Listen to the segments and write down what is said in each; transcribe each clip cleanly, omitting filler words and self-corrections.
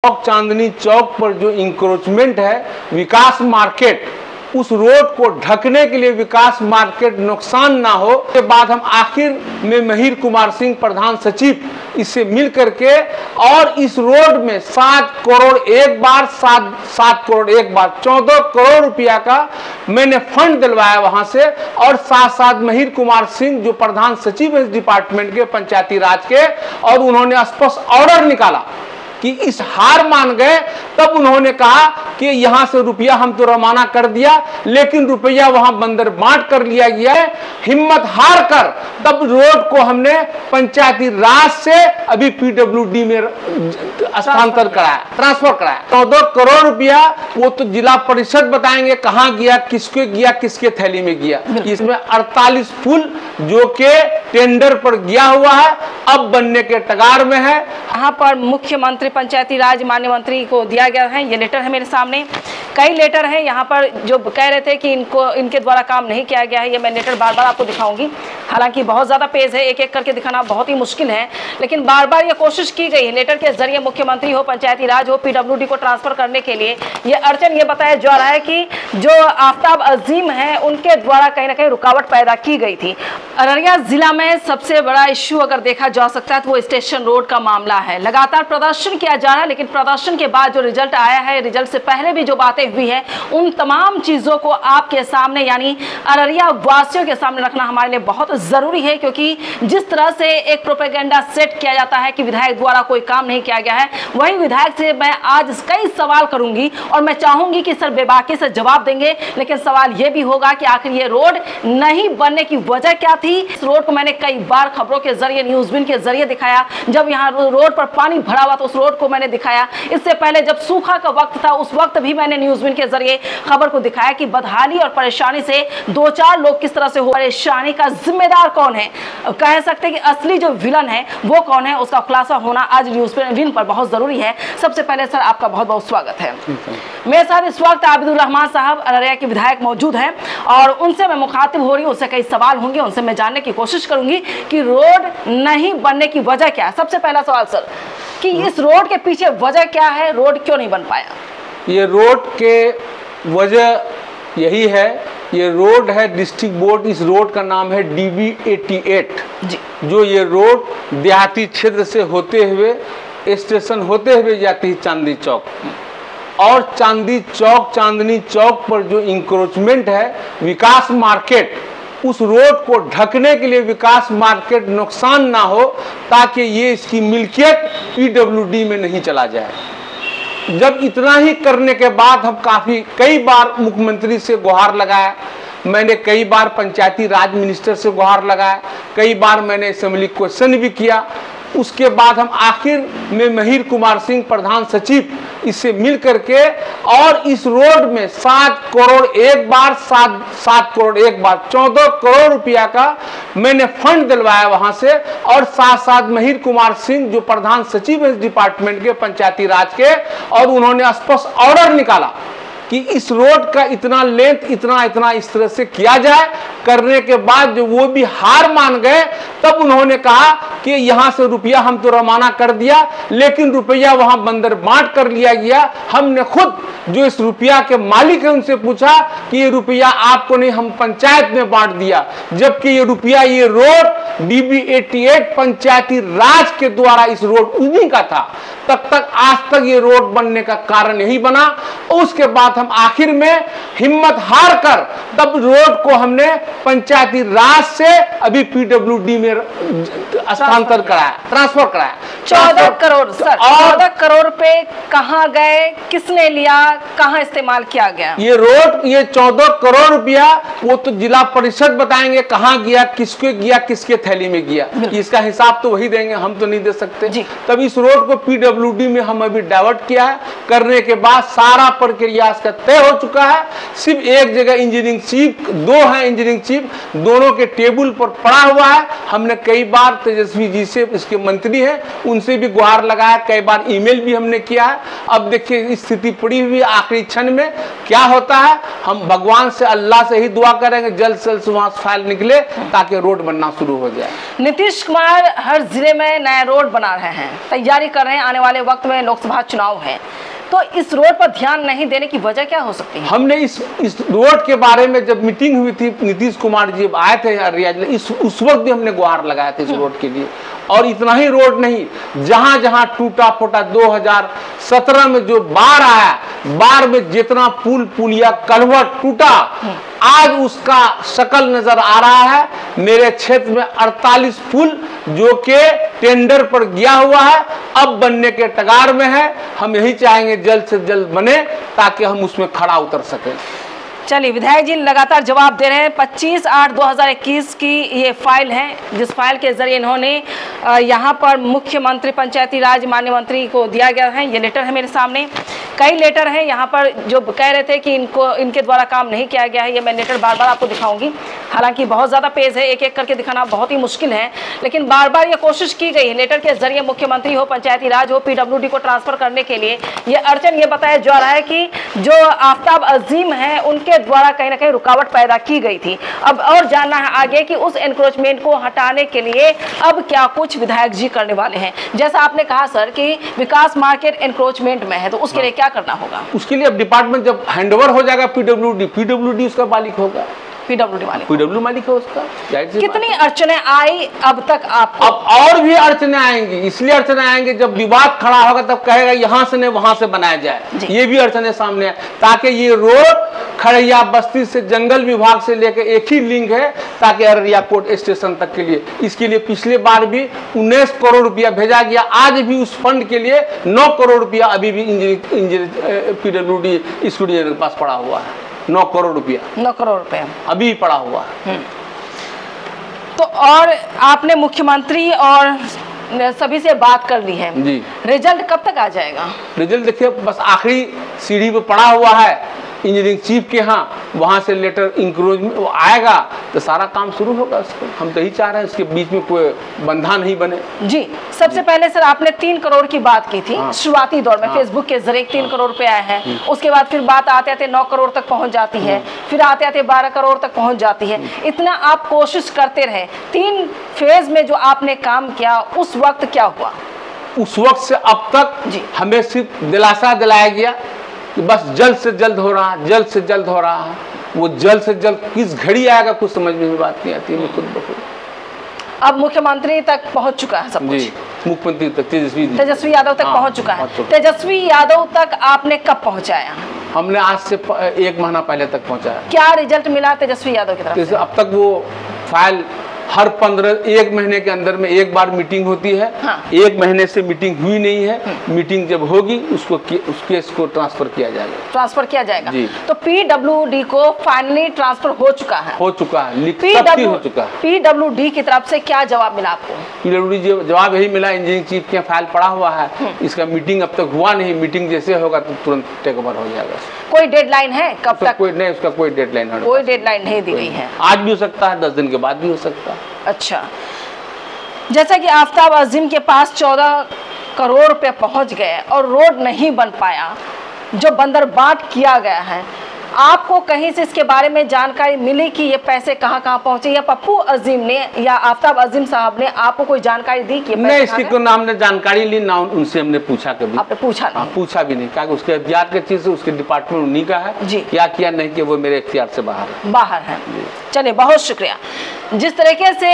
चौक चांदनी चौक पर जो इंक्रोचमेंट है विकास मार्केट, उस रोड को ढकने के लिए विकास मार्केट नुकसान ना हो के बाद हम आखिर में महिर कुमार सिंह प्रधान सचिव इससे मिल करके और इस रोड में 7 करोड़ एक बार 7 करोड़ एक बार 14 करोड़ रुपया का मैंने फंड दिलवाया वहां से। और साथ साथ महिर कुमार सिंह जो प्रधान सचिव है इस डिपार्टमेंट के पंचायती राज के, और उन्होंने स्पष्ट ऑर्डर निकाला कि इस हार मान गए। तब उन्होंने कहा कि यहां से रुपया हम तो रवाना कर दिया, लेकिन रुपया वहां बंदर बांट कर लिया गया है। हिम्मत हार कर तब रोड को हमने पंचायती राज से अभी पीडब्ल्यूडी में स्थानांतरण कराया, ट्रांसफर कराया। 14 करोड़ रुपया वो तो जिला परिषद बताएंगे कहां गया, किसके गया, किसके थैली में गया। इसमें 48 पुल जो के टेंडर पर गया हुआ है, अब बनने के कगार में है। यहाँ पर मुख्यमंत्री पंचायती राज माननीय मंत्री को दिया गया है, ये लेटर है मेरे सामने। कई लेटर हैं यहाँ पर जो कह रहे थे कि इनके द्वारा काम नहीं किया गया है। ये मैं लेटर बार बार आपको दिखाऊंगी, हालांकि बहुत ज़्यादा पेज है, एक एक करके दिखाना बहुत ही मुश्किल है, लेकिन बार बार ये कोशिश की गई है लेटर के जरिए मुख्यमंत्री हो, पंचायती राज हो, पीडब्ल्यूडी को ट्रांसफर करने के लिए। ये अड़चन ये बताया जा रहा है कि जो आफ्ताब अजीम है उनके द्वारा कहीं ना कहीं रुकावट पैदा की गई थी। अररिया जिला में सबसे बड़ा इश्यू अगर देखा जा सकता है तो वो स्टेशन रोड का मामला है। लगातार प्रदर्शन किया जा रहा है, लेकिन प्रदर्शन के बाद जो रिजल्ट आया है, रिजल्ट से पहले भी जो बातें हुई है, उन तमाम चीजों को आपके सामने यानी अररिया वासियों के सामने रखना हमारे लिए बहुत जरूरी है, क्योंकि जिस तरह से एक प्रोपेगेंडा सेट किया जाता है कि विधायक द्वारा कोई काम नहीं किया गया है, वही विधायक से मैं आज कई सवाल करूंगी और मैं चाहूंगी कि सर बेबाकी से जवाब देंगे। लेकिन सवाल यह भी होगा कि आखिर ये रोड नहीं बनने की वजह क्या थी। इस रोड को मैंने कई बार खबरों के जरिए, न्यूज़बिन के जरिए दिखाया। जब यहाँ रोड पर पानी भरा हुआ तो उस रोड को मैंने दिखाया। इससे पहले जब सूखा का वक्त था उस वक्त भी मैंने न्यूज़बिन के जरिए खबर को दिखाया कि बदहाली और परेशानी से 2-4 लोग किस तरह से हो। परेशानी का जिम्मेदार कौन है, कह सकते हैं कि असली जो विलन है वो कौन है, उसका खुलासा होना आज न्यूज़बिन पर बहुत जरूरी है। सबसे पहले सर आपका बहुत बहुत स्वागत है। मेरे साथ इस वक्त आबिदुर रहमान साहब अररिया के विधायक मौजूद हैं और उनसे मैं मुखातिब हो रही हूँ, उनसे कई सवाल होंगे, उनसे मैं जानने की कोशिश करूंगी कि रोड नहीं बनने की वजह क्या है। सबसे पहला सवाल सर कि इस रोड के पीछे वजह क्या है, रोड क्यों नहीं बन पाया? ये रोड के वजह यही है, ये रोड है डिस्ट्रिक्ट बोर्ड, इस रोड का नाम है DB 88 जी। जो ये रोड देहाती क्षेत्र से होते हुए स्टेशन होते हुए जाती है चांदनी चौक, और चांदनी चौक पर जो इंक्रोचमेंट है विकास मार्केट, उस रोड को ढकने के लिए विकास मार्केट नुकसान ना हो, ताकि ये इसकी मिल्कियत पीडब्ल्यूडी में नहीं चला जाए। जब इतना ही करने के बाद हम कई बार मुख्यमंत्री से गुहार लगाया, मैंने कई बार पंचायती राज मिनिस्टर से गुहार लगाया, कई बार मैंने असेंबली क्वेश्चन भी किया। उसके बाद हम आखिर में महिर कुमार सिंह प्रधान सचिव इससे मिल करके और इस रोड में 7 करोड़ एक बार 7 करोड़ एक बार 14 करोड़ रुपया का मैंने फंड दिलवाया वहां से। और साथ साथ महिर कुमार सिंह जो प्रधान सचिव है इस डिपार्टमेंट के पंचायती राज के, और उन्होंने स्पष्ट ऑर्डर निकाला कि इस रोड का इतना लेंथ इतना इस तरह से किया जाए। करने के बाद जो वो भी हार मान गए, तब उन्होंने कहा कि यहां से रुपया हम तो रवाना कर दिया, लेकिन रुपया वहां बंदर बांट कर लिया गया। हमने खुद जो इस रुपया के मालिक है उनसे पूछा कि ये रुपया आपको नहीं, हम पंचायत में बांट दिया, जबकि ये रुपया ये रोड DB 88 पंचायती राज के द्वारा इस रोड उन्हीं का था। तब तक आज तक ये रोड बनने का कारण यही बना। उसके बाद हम आखिर में हिम्मत हार कर तब रोड को हमने पंचायती राज से अभी पीडब्ल्यूडी में स्थानांतरण कराया, ट्रांसफर कराया। 14 करोड़ सर, 14 करोड़ पे कहां गए, किसने लिया, कहां इस्तेमाल किया गया? ये रोड, ये 14 करोड़ रुपया वो तो जिला परिषद बताएंगे कहां गया, किसके गया, किसके थैली में गया। इसका हिसाब तो वही देंगे, हम तो नहीं दे सकते जी। तब इस रोड को पीडब्ल्यूडी में हम अभी डाइवर्ट किया है। करने के बाद सारा प्रक्रिया इसका तय हो चुका है। सिर्फ एक जगह इंजीनियरिंग चीफ, 2 हैं इंजीनियरिंग चीफ, दोनों के टेबल पर पड़ा हुआ है। हमने कई बार तेजस्वी जी से, इसके मंत्री हैं, उनसे भी गुहार लगाया, कई बार ईमेल भी हमने हमने किया है। अब देखिए स्थिति पड़ी हुई आखिरी क्षण में क्या होता है, हम भगवान से अल्लाह से ही दुआ करेंगे जल्द से जल्द वहां फाइल निकले ताकि रोड बनना शुरू हो जाए। नीतीश कुमार हर जिले में नया रोड बना रहे हैं, तैयारी कर रहे हैं, आने वाले वक्त में लोकसभा चुनाव है, तो इस रोड पर ध्यान नहीं देने की वजह क्या हो सकती है? हमने इस रोड के बारे में जब मीटिंग हुई थी, नीतीश कुमार जी आए थे रियाज, उस वक्त भी हमने गुहार लगाया था इस रोड के लिए। और इतना ही रोड नहीं, जहां जहां टूटा फूटा 2017 में जो बाढ़ आया, बाढ़ में जितना पुल पुलिया कलवट टूटा, आज उसका शकल नजर आ रहा है। मेरे क्षेत्र में 48 पुल जो कि टेंडर पर गया हुआ है, अब बनने के कगार में है। हम यही चाहेंगे जल्द से जल्द बने ताकि हम उसमें खड़ा उतर सकें। चलिए, विधायक जी लगातार जवाब दे रहे हैं। 25/8/2021 की ये फाइल है, जिस फाइल के जरिए इन्होंने यहाँ पर मुख्यमंत्री पंचायती राज माननीय मंत्री को दिया गया है। ये लेटर है मेरे सामने, कई लेटर हैं यहाँ पर जो कह रहे थे कि इनके द्वारा काम नहीं किया गया है। ये मैं लेटर बार बार आपको दिखाऊंगी, हालांकि बहुत ज़्यादा पेज है, एक एक करके दिखाना बहुत ही मुश्किल है, लेकिन बार बार ये कोशिश की गई है लेटर के जरिए मुख्यमंत्री हो, पंचायती राज हो, पीडब्ल्यूडी को ट्रांसफर करने के लिए। ये अड़चन ये बताया जा रहा है कि जो आफ्ताब अजीम है उनके द्वारा कहीं ना कहीं रुकावट पैदा की गई थी। अब और जानना है आगे कि उस एनक्रोचमेंट को हटाने के लिए अब क्या कुछ विधायक जी करने वाले हैं। जैसा आपने कहा सर कि विकास मार्केट एनक्रोचमेंट में है, तो उसके लिए क्या करना होगा? उसके लिए अब डिपार्टमेंट जब हैंडओवर हो जाएगा पीडब्ल्यूडी उसका मालिक होगा, पीडब्ल्यू मालिक है उसका। कितनी अड़चने आई अब तक आपको? अब और भी अड़चने आएंगी, इसलिए अड़चने आएंगे जब विवाद खड़ा होगा तब कहेगा यहाँ से नहीं वहां से बनाया जाए। ये भी अड़चने सामने है ताकि ये रोड खड़ैया बस्ती से जंगल विभाग से लेकर एक ही लिंक है ताकि अररिया कोर्ट स्टेशन तक के लिए। इसके लिए पिछले बार भी 19 करोड़ रुपया भेजा गया, आज भी उस फंड के लिए 9 करोड़ रुपया अभी भी इंजीनियर पीडब्ल्यूडी स्टूडियो के पास पड़ा हुआ है। 9 करोड़ रुपया, 9 करोड़ रुपया अभी पड़ा हुआ है। तो और आपने मुख्यमंत्री और सभी से बात कर ली है जी, रिजल्ट कब तक आ जाएगा? रिजल्ट देखिए बस आखिरी सीढ़ी पे पड़ा हुआ है इंजीनियरिंग चीफ के यहाँ, वहां से लेटर इंक्रोचमेंट आएगा तो सारा काम शुरू होगा उसको। हम तो यही चाह रहे हैं इसके बीच में कोई बंधा नहीं बने। जी, सबसे पहले सर आपने 3 करोड़ की बात की थी शुरुआती दौर में, फेसबुक के जरिए 3 करोड़ रुपए आए हैं, उसके बाद फिर बात आते आते 9 करोड़ तक पहुंच जाती है, फिर आते आते 12 करोड़ तक पहुंच जाती है। इतना आप कोशिश करते रहे, 3 फेज में जो आपने काम किया उस वक्त क्या हुआ? उस वक्त से अब तक हमें सिर्फ दिलासा दिलाया गया कि बस जल्द से जल्द हो रहा है, जल्द से जल्द हो रहा है। वो जल्द से जल्द किस घड़ी आएगा कुछ समझ में बात नहीं आती है खुद ब खुद। अब मुख्यमंत्री तक पहुंच चुका है सब कुछ, मुख्यमंत्री तक तेजस्वी यादव तक पहुंच चुका है। तेजस्वी यादव तक आपने कब पहुंचाया? हमने आज से 1 महीना पहले तक पहुंचाया। क्या रिजल्ट मिला तेजस्वी यादव की तरफ से? अब तक वो फाइल हर 1 महीने के अंदर में एक बार मीटिंग होती है। 1 महीने से मीटिंग हुई नहीं है। मीटिंग जब होगी उसको उस केस को ट्रांसफर किया जाएगा। ट्रांसफर किया जाएगा तो पीडब्ल्यूडी को फाइनली ट्रांसफर हो चुका है? हो चुका है, हो चुका है। पीडब्ल्यूडी की तरफ से क्या जवाब मिला आपको? पीडब्ल्यूडी जवाब यही मिला, इंजीनियरिंग चीफ के फाइल पड़ा हुआ है, इसका मीटिंग अब तक हुआ नहीं, मीटिंग जैसे होगा तो तुरंत टेक ओवर हो जाएगा। कोई डेडलाइन है कब तक? कोई नहीं, उसका कोई डेडलाइन है, कोई डेडलाइन नहीं दी गई है। आज भी हो सकता है, 10 दिन के बाद भी हो सकता है। अच्छा, जैसा कि आफ्ताब अजीम के पास 14 करोड़ रुपए पहुंच गए और रोड नहीं बन पाया, जो बंदरबाट किया गया है, आपको कहीं से इसके बारे में जानकारी मिली कि ये पैसे कहाँ कहाँ पहुंचे, या पप्पू अजीम ने या आफ्ताब अजीम साहब ने आपको कोई जानकारी दी कि नहीं? इसकी को ना हमने जानकारी ली, ना उनसे हमने पूछा कभी। आपने पूछा नहीं? पूछा भी नहीं, क्या उसके अख्तियार की चीज उसके डिपार्टमेंट उन्हीं का है जी। क्या किया नहीं कि वो मेरे अख्तियार से बाहर है। चलिए, बहुत शुक्रिया। जिस तरीके से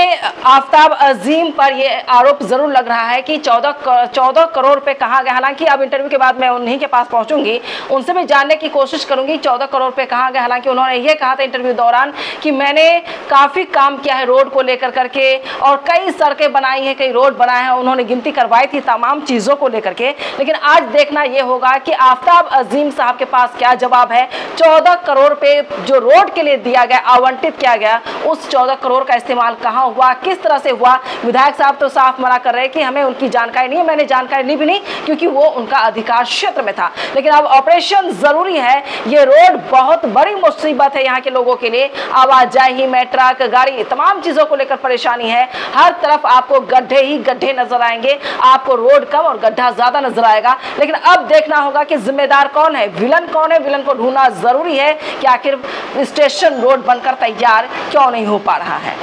आफ्ताब अजीम पर ये आरोप जरूर लग रहा है कि 14 करोड़ रुपए कहाँ गए, हालांकि अब इंटरव्यू के बाद मैं उन्हीं के पास पहुंचूंगी, उनसे भी जानने की कोशिश करूंगी 14 करोड़ रुपए कहाँ गए। हालांकि उन्होंने ये कहा था इंटरव्यू दौरान कि मैंने काफी काम किया है रोड को लेकर करके, और कई सड़कें बनाई हैं, कई रोड बनाए हैं, उन्होंने गिनती करवाई थी तमाम चीजों को लेकर के। लेकिन आज देखना यह होगा कि आफ्ताब अजीम साहब के पास क्या जवाब है। 14 करोड़ रुपए जो रोड के लिए दिया गया, आवंटित किया गया, उस 14 करोड़ रोड का इस्तेमाल कहाँ हुआ, किस तरह से हुआ। विधायक साहब तो साफ मना कर रहे हैं कि हमें उनकी जानकारी नहीं है, मैंने जानकारी ली भी नहीं क्योंकि वो उनका अधिकार क्षेत्र में था। लेकिन अब ऑपरेशन जरूरी है, ये रोड बहुत बड़ी मुसीबत है यहाँ के लोगों के लिए। आवाजाही में ट्रक, गाड़ी, तमाम चीजों को लेकर परेशानी है। हर तरफ आपको गड्ढे ही गड्ढे नजर आएंगे, आपको रोड कम और गड्ढा ज्यादा नजर आएगा। लेकिन अब देखना होगा कि जिम्मेदार कौन है, विलन कौन है। विलन को ढूंढना जरूरी है कि आखिर स्टेशन रोड बनकर तैयार क्यों नहीं हो पा रहा है।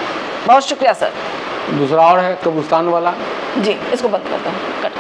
बहुत शुक्रिया सर। दूसरा और है कब्रिस्तान वाला। जी, इसको बंद करता हूँ, कट।